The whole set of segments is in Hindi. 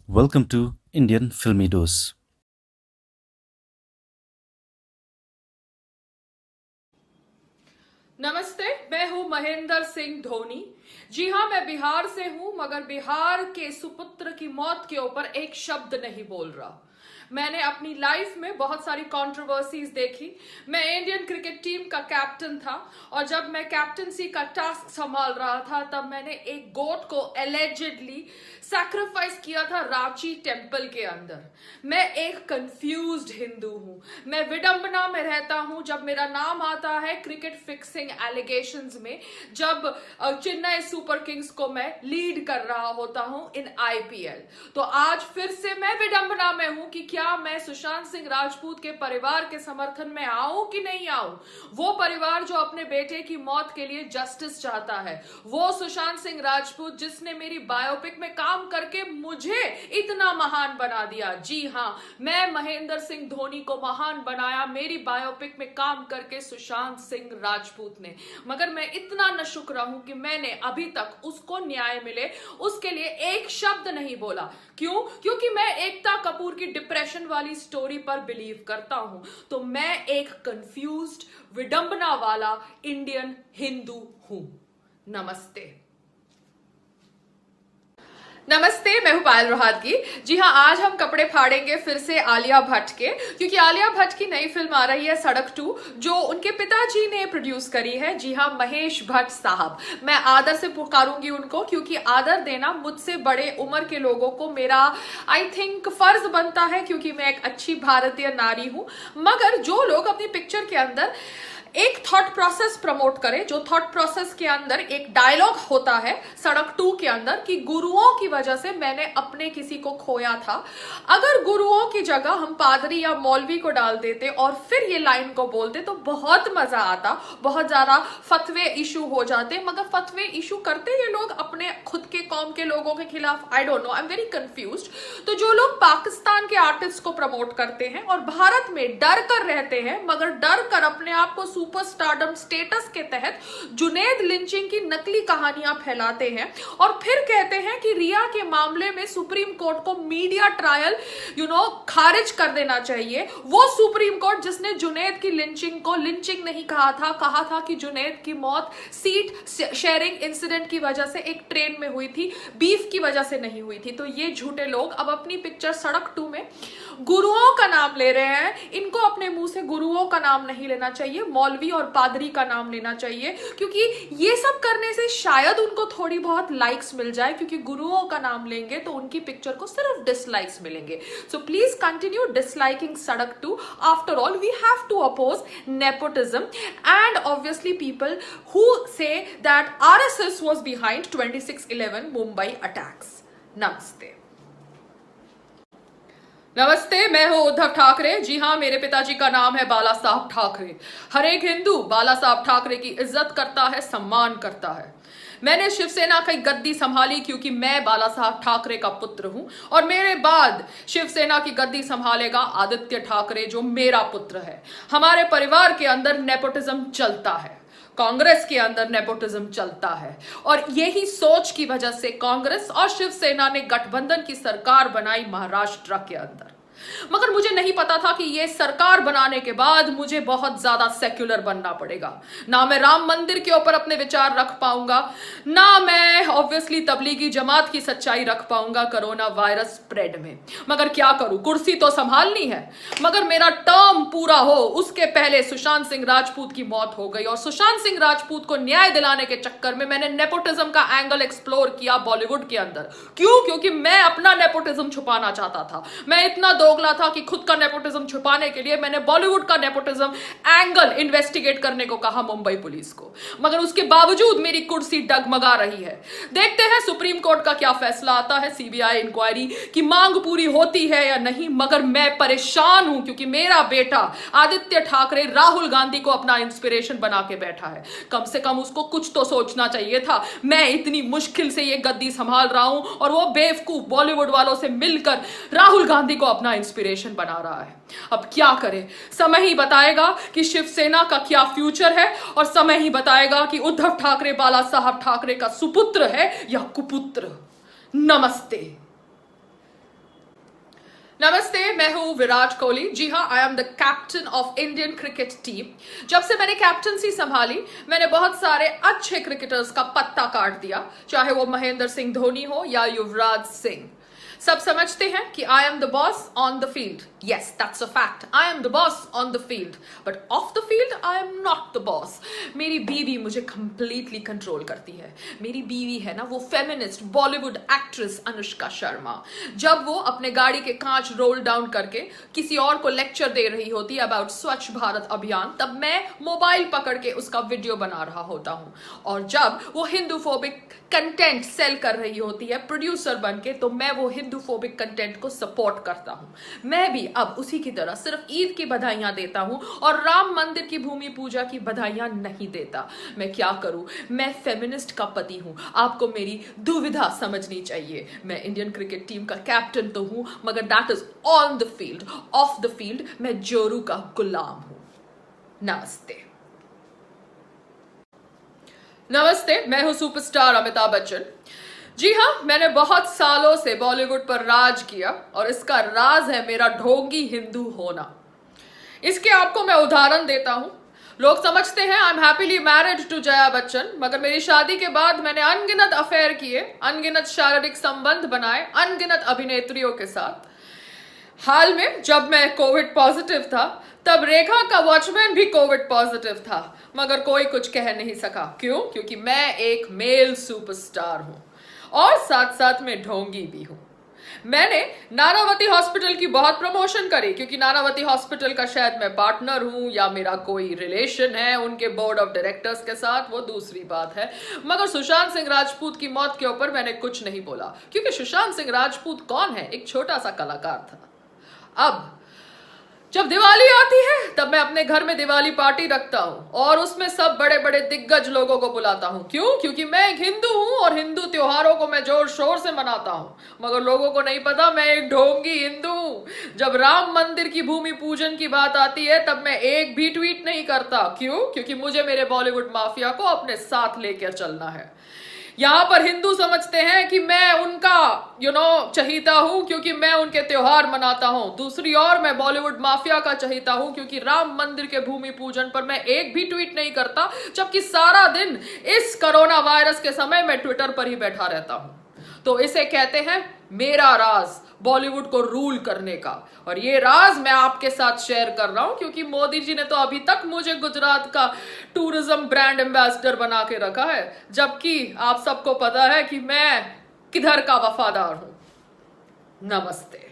Welcome to Indian Filmy Dose. नमस्ते। मैं हूं महेंद्र सिंह धोनी। जी हां, मैं बिहार से हूं, मगर बिहार के सुपुत्र की मौत के ऊपर एक शब्द नहीं बोल रहा। मैंने अपनी लाइफ में बहुत सारी कंट्रोवर्सीज देखी। मैं इंडियन क्रिकेट टीम का कैप्टन था, और जब मैं कैप्टनसी का टास्क संभाल रहा था तब मैंने एक गोट को एलिजिडली सैक्रिफाइस किया था रांची टेम्पल के अंदर। मैं एक कंफ्यूज्ड हिंदू हूं। मैं विडंबना में रहता हूं जब मेरा नाम आता है क्रिकेट फिक्सिंग एलिगेशंस में, जब चेन्नई सुपर किंग्स को मैं लीड कर रहा होता हूं इन आईपीएल। तो आज फिर से मैं विडंबना में हूं कि क्या मैं सुशांत सिंह राजपूत के परिवार के समर्थन में आऊं कि नहीं आऊं। वो परिवार जो अपने बेटे की मौत के लिए जस्टिस चाहता है, वो सुशांत सिंह राजपूत जिसने मेरी बायोपिक में काम करके मुझे इतना महान बना दिया। जी हां, मैं महेंद्र सिंह धोनी को महान बनाया मेरी बायोपिक में काम करके सुशांत सिंह राजपूत ने। मगर मैं इतना नशुक्र हूं कि मैंने अभी तक उसको न्याय मिले उसके लिए एक शब्द नहीं बोला। क्यों? क्योंकि मैं एकता कपूर की डिप्रेशन वाली स्टोरी पर बिलीव करता हूं। तो मैं एक कंफ्यूज्ड विडंबना वाला इंडियन हिंदू हूं। नमस्ते। नमस्ते, मैं हूं पायल रोहतगी। जी हाँ, आज हम कपड़े फाड़ेंगे फिर से आलिया भट्ट के, क्योंकि आलिया भट्ट की नई फिल्म आ रही है सड़क 2, जो उनके पिताजी ने प्रोड्यूस करी है। जी हाँ, महेश भट्ट साहब। मैं आदर से पुकारूंगी उनको, क्योंकि आदर देना मुझसे बड़े उम्र के लोगों को मेरा आई थिंक फर्ज बनता है, क्योंकि मैं एक अच्छी भारतीय नारी हूं। मगर जो लोग अपनी पिक्चर के अंदर एक थॉट प्रोसेस प्रमोट करे, जो थॉट प्रोसेस के अंदर एक डायलॉग होता है सड़क 2 के अंदर कि गुरुओं की वजह से मैंने अपने किसी को खोया था, अगर गुरुओं की जगह हम पादरी या मौलवी को डाल देते और फिर ये लाइन को बोलते तो बहुत मजा आता। बहुत ज्यादा फतवे इशू हो जाते, मगर फतवे इशू करते ये लोग अपने खुद के कौम के लोगों के खिलाफ। I don't know, I am very confused. तो जो लोग पाकिस्तान के आर्टिस्ट को प्रमोट करते हैं और भारत में डर कर रहते हैं, मगर डर कर अपने आप को सुपरस्टारडम स्टेटस के तहत जुनैद लिंचिंग की नकली कहानियां फैलाते हैं और फिर कहते हैं कि रिया के मामले में सुप्रीम कोर्ट को मीडिया ट्रायल खारिज कर देना चाहिए। वो सुप्रीम कोर्ट जिसने जुनैद की लिंचिंग को लिंचिंग नहीं कहा था कि जुनैद की मौत सीट शेयरिंग इंसिडेंट की वजह से एक ट्रेन में हुई थी, बीफ की वजह से नहीं हुई थी। तो ये झूठे लोग अब अपनी पिक्चर सड़क 2 में गुरुओं का नाम ले रहे हैं। इनको अपने मुंह से गुरुओं का नाम नहीं लेना चाहिए, मौलवी और पादरी का नाम लेना चाहिए, क्योंकि ये सब करने से शायद उनको थोड़ी बहुत लाइक्स मिल जाए, क्योंकि गुरुओं का नाम लेंगे तो उनकी पिक्चर को सिर्फ डिसलाइक्स मिलेंगे। सो प्लीज कंटिन्यू डिसलाइकिंग सड़क 2। After all we have to oppose nepotism and obviously people who say that RSS was behind 26/11 Mumbai attacks. नमस्ते। नमस्ते, मैं हूं उद्धव ठाकरे। जी हां, मेरे पिताजी का नाम है बाला साहब ठाकरे। हर एक हिंदू बाला साहब ठाकरे की इज्जत करता है, सम्मान करता है। मैंने शिवसेना की गद्दी संभाली क्योंकि मैं बाला साहब ठाकरे का पुत्र हूं, और मेरे बाद शिवसेना की गद्दी संभालेगा आदित्य ठाकरे, जो मेरा पुत्र है। हमारे परिवार के अंदर नेपोटिज्म चलता है, कांग्रेस के अंदर नेपोटिज्म चलता है, और यही सोच की वजह से कांग्रेस और शिवसेना ने गठबंधन की सरकार बनाई महाराष्ट्र के अंदर। मगर मुझे नहीं पता था कि ये सरकार बनाने के बाद मुझे बहुत ज्यादा सेक्युलर बनना पड़ेगा। ना मैं राम मंदिर के ऊपर अपने विचार रख पाऊंगा, ना मैं ऑब्वियसली तबलीगी जमात की सच्चाई रख पाऊंगा कोरोना वायरस स्प्रेड में। मगर क्या करूं, कुर्सी तो संभालनी है। मगर मेरा टर्म पूरा हो उसके पहले सुशांत सिंह राजपूत की मौत हो गई, और सुशांत सिंह राजपूत को न्याय दिलाने के चक्कर में मैंने नेपोटिज्म का एंगल एक्सप्लोर किया बॉलीवुड के अंदर। क्यों? क्योंकि मैं अपना नेपोटिज्म छुपाना चाहता था। मैं इतना दोगला था कि खुद का नेपोटिज्म छुपाने के लिए मैंने बॉलीवुड का नेपोटिज्म एंगल इन्वेस्टिगेट करने को कहा मुंबई पुलिस को। मगर उसके बावजूद मेरी कुर्सी डगमगा रही है। देखते हैं सुप्रीम कोर्ट का क्या फैसला आता है, सीबीआई इंक्वायरी की मांग पूरी होती है या नहीं। मगर मैं परेशान हूं, क्योंकि मेरा बेटा आदित्य ठाकरे राहुल गांधी को अपना इंस्पिरेशन बना के बैठा है। कम से कम उसको कुछ तो सोचना चाहिए था। मैं इतनी मुश्किल से ये गद्दी संभाल रहा हूं, और वो बेवकूफ बॉलीवुड वालों से मिलकर राहुल गांधी को अपना इंस्पिरेशन बना रहा है। अब क्या करे, समय ही बताएगा कि शिवसेना का क्या फ्यूचर है, और समय ही बताएगा कि उद्धव ठाकरे बाला साहब ठाकरे का सुपुत्र है या कुपुत्र। नमस्ते। नमस्ते, मैं हूँ विराट कोहली। जी हाँ, I am the captain of Indian cricket team. जब से मैंने कैप्टनसी संभाली, मैंने बहुत सारे अच्छे क्रिकेटर्स का पत्ता काट दिया, चाहे वो महेंद्र सिंह धोनी हो या युवराज सिंह। सब समझते हैं कि I am the boss on the field. Yes, that's a fact. I am the boss on the field, but of the field I am not the boss. मेरी बीवी मुझे कंप्लीटली कंट्रोल करती है। मेरी बीवी है ना, वो फेमिनिस्ट बॉलीवुड एक्ट्रेस अनुष्का शर्मा। जब वो अपने गाड़ी के कांच रोल डाउन करके किसी और को लेक्चर दे रही होती है अबाउट स्वच्छ भारत अभियान, तब मैं मोबाइल पकड़ के उसका वीडियो बना रहा होता हूं। और जब वो हिंदूफोबिक कंटेंट सेल कर रही होती है प्रोड्यूसर बन के, तो मैं वो हिंदूफोबिक कंटेंट को सपोर्ट करता हूं। मैं भी अब उसी की तरह सिर्फ ईद की बधाइयां देता हूं और राम मंदिर की भूमि पूजा की बधाइयां नहीं देता। मैं क्या करूं, मैं फेमिनिस्ट का पति हूं। आपको मेरी दुविधा समझनी चाहिए। मैं इंडियन क्रिकेट टीम का कैप्टन तो हूं, मगर that is on the field. Of the field मैं जोरू का गुलाम हूं। नमस्ते। नमस्ते, मैं हूं सुपरस्टार अमिताभ बच्चन। जी हाँ, मैंने बहुत सालों से बॉलीवुड पर राज किया और इसका राज है मेरा ढोंगी हिंदू होना। इसके आपको मैं उदाहरण देता हूं। लोग समझते हैं I am happily married to Jaya Bachchan, मगर मेरी शादी के बाद मैंने अनगिनत अफेयर किए, अनगिनत शारीरिक संबंध बनाए अनगिनत अभिनेत्रियों के साथ। हाल में जब मैं कोविड पॉजिटिव था, तब रेखा का वॉचमैन भी कोविड पॉजिटिव था, मगर कोई कुछ कह नहीं सका। क्यों? क्योंकि मैं एक मेल सुपरस्टार हूं और साथ साथ में ढोंगी भी हूं। मैंने नानावती हॉस्पिटल की बहुत प्रमोशन करी, क्योंकि नानावती हॉस्पिटल का शायद मैं पार्टनर हूं या मेरा कोई रिलेशन है उनके बोर्ड ऑफ डायरेक्टर्स के साथ, वो दूसरी बात है। मगर सुशांत सिंह राजपूत की मौत के ऊपर मैंने कुछ नहीं बोला, क्योंकि सुशांत सिंह राजपूत कौन है? एक छोटा सा कलाकार था। अब जब दिवाली आती है, तब मैं अपने घर में दिवाली पार्टी रखता हूं और उसमें सब बड़े बड़े दिग्गज लोगों को बुलाता हूं। क्यों? क्योंकि मैं एक हिंदू हूं और हिंदू त्योहारों को मैं जोर शोर से मनाता हूं। मगर लोगों को नहीं पता मैं एक ढोंगी हिंदू हूं। जब राम मंदिर की भूमि पूजन की बात आती है, तब मैं एक भी ट्वीट नहीं करता। क्यों? क्योंकि मुझे मेरे बॉलीवुड माफिया को अपने साथ लेकर चलना है। यहां पर हिंदू समझते हैं कि मैं उनका चहीता हूं, क्योंकि मैं उनके त्योहार मनाता हूं। दूसरी ओर मैं बॉलीवुड माफिया का चहीता हूं, क्योंकि राम मंदिर के भूमि पूजन पर मैं एक भी ट्वीट नहीं करता, जबकि सारा दिन इस कोरोना वायरस के समय मैं ट्विटर पर ही बैठा रहता हूं। तो इसे कहते हैं मेरा राज, बॉलीवुड को रूल करने का। और ये राज मैं आपके साथ शेयर कर रहा हूं, क्योंकि मोदी जी ने तो अभी तक मुझे गुजरात का टूरिज्म ब्रांड एम्बेसडर बना के रखा है, जबकि आप सबको पता है कि मैं किधर का वफादार हूं। नमस्ते।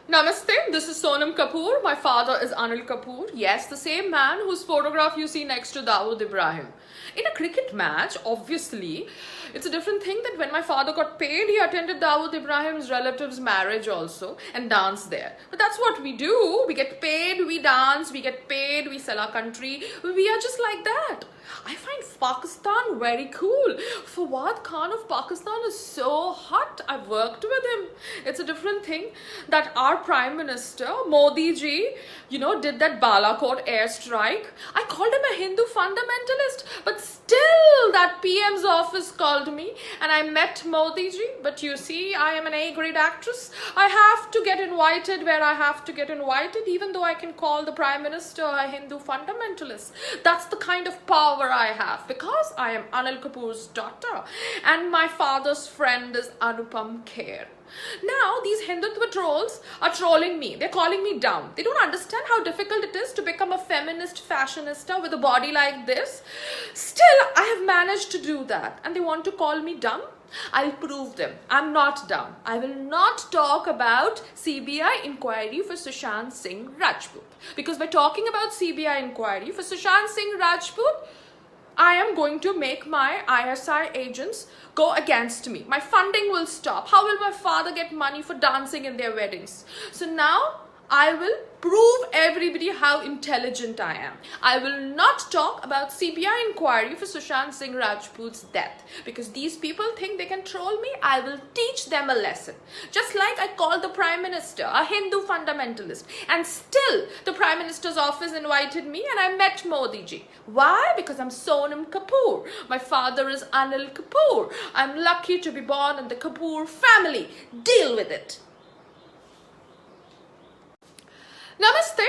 Namaste, this is Sonam Kapoor. My father is Anil Kapoor. Yes, the same man whose photograph you see next to Dawood Ibrahim. In a cricket match, obviously, it's a different thing that when my father got paid, he attended Dawood Ibrahim's relative's marriage also and danced there. But that's what we do. We get paid, we dance, we get paid, we sell our country. We are just like that. I find Pakistan very cool. Fawad Khan of Pakistan is so hot. I've worked with him. It's a different thing that our Prime Minister, Modi ji, did that Balakot airstrike. I called him a Hindu fundamentalist, but still that PM's office called me and I met Modi ji. But you see, I am an A-grade actress. I have to get invited where I have to get invited, even though I can call the Prime Minister a Hindu fundamentalist. That's the kind of power I have, because I am Anil Kapoor's daughter and my father's friend is Anupam Kher. Now these Hindutva trolls are trolling me. They're calling me dumb. They don't understand how difficult it is to become a feminist fashionista with a body like this. Still, I have managed to do that, and they want to call me dumb. I'll prove them. I'm not dumb. I will not talk about CBI inquiry for Sushant Singh Rajput, because by talking about CBI inquiry for Sushant Singh Rajput, I am going to make my ISI agents go against me. My funding will stop. How will my father get money for dancing in their weddings? So now I will prove everybody how intelligent I am. I will not talk about CBI inquiry for Sushant Singh Rajput's death because these people think they can troll me. I will teach them a lesson. Just like I called the Prime Minister a Hindu fundamentalist, and still the Prime Minister's office invited me and I met Modi ji. Why? Because I'm Sonam Kapoor. My father is Anil Kapoor. I'm lucky to be born in the Kapoor family. Deal with it. Namaste.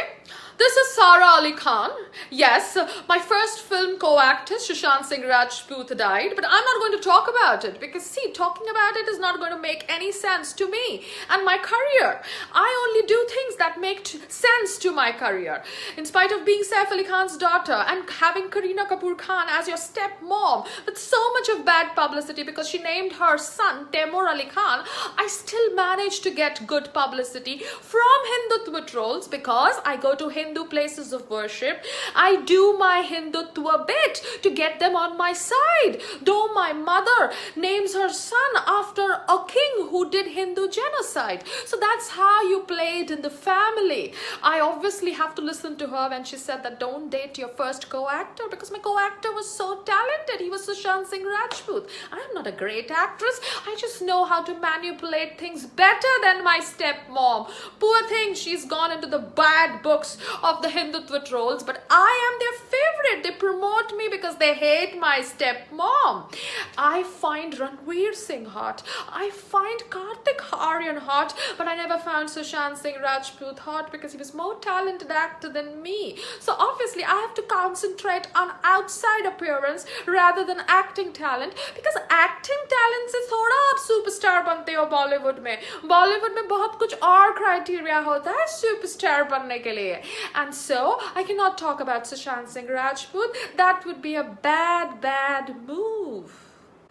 This is Sara Ali Khan. Yes, my first film co-actress Sushant Singh Rajput died, but I'm not going to talk about it because see, talking about it is not going to make any sense to me and my career. I only do things that make sense to my career. In spite of being Saif Ali Khan's daughter and having Kareena Kapoor Khan as your stepmom with so much of bad publicity because she named her son Taimur Ali Khan, I still managed to get good publicity from Hindutva trolls because I go to Hindu places of worship. I do my Hindutva bit to get them on my side. Though my mother names her son after a king who did Hindu genocide. So that's how you play it in the family. I obviously have to listen to her when she said that don't date your first co-actor because my co-actor was so talented. He was Sushant Singh Rajput. I'm not a great actress. I just know how to manipulate things better than my stepmom. Poor thing, she's gone into the bad books of the Hindutva trolls, but I am their favorite. They promote me because they hate my stepmom. I find Ranveer Singh hot. I find Kartik Aaryan hot, but I never found Sushant Singh Rajput hot because he was more talented actor than me. So obviously I have to concentrate on outside appearance rather than acting talent because acting talent से थोड़ा आप superstar बनते हो Bollywood में. Bollywood में बहुत कुछ और criteria होता है superstar बनने के लिए. And so, I cannot talk about Sushant Singh Rajput. That would be a bad move.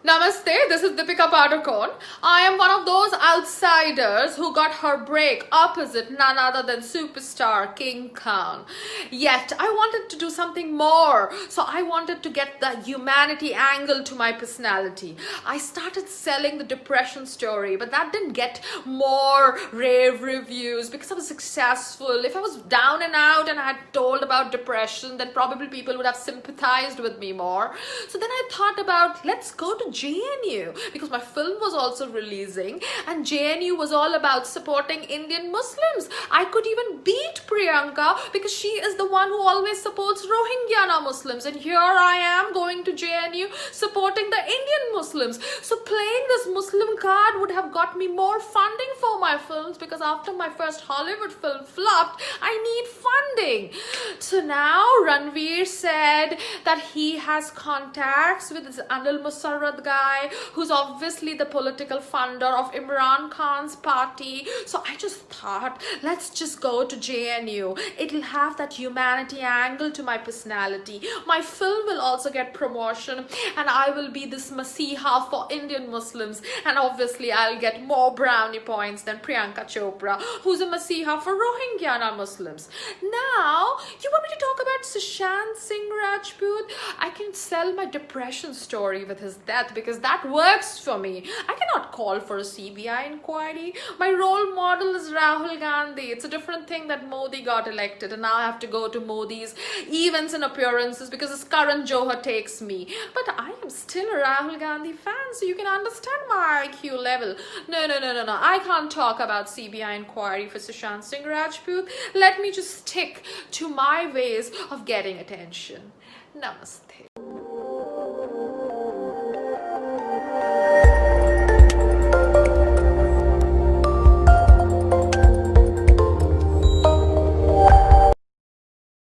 Namaste, this is Deepika Padukone. I am one of those outsiders who got her break opposite none other than superstar King Khan. Yet, I wanted to do something more. So I wanted to get the humanity angle to my personality. I started selling the depression story, but that didn't get more rave reviews because I was successful. If I was down and out and I had told about depression, then probably people would have sympathized with me more. So then I thought about, let's go to JNU because my film was also releasing and JNU was all about supporting Indian Muslims. I could even beat Priyanka because she is the one who always supports Rohingya Muslims, and here I am going to JNU supporting the Indian Muslims. So playing this Muslim card would have got me more funding for my films because after my first Hollywood film flopped, I need funding. So now Ranveer said that he has contacts with this Anil Musarrat guy who's obviously the political funder of Imran Khan's party. So I just thought, let's just go to JNU. It'll have that humanity angle to my personality. My film will also get promotion and I will be this Masiha for Indian Muslims, and obviously I'll get more brownie points than Priyanka Chopra, who's a Masiha for Rohingya Muslims. Now, you want me to talk about Sushant Singh Rajput? I can sell my depression story with his death because that works for me. I cannot call for a CBI inquiry. My role model is Rahul Gandhi. It's a different thing that Modi got elected and now I have to go to Modi's events and appearances because his Karan Johar takes me. But I am still a Rahul Gandhi fan, so you can understand my IQ level. No. I can't talk about CBI inquiry for Sushant Singh Rajput. Let me just stick to my ways of getting attention. Namaste.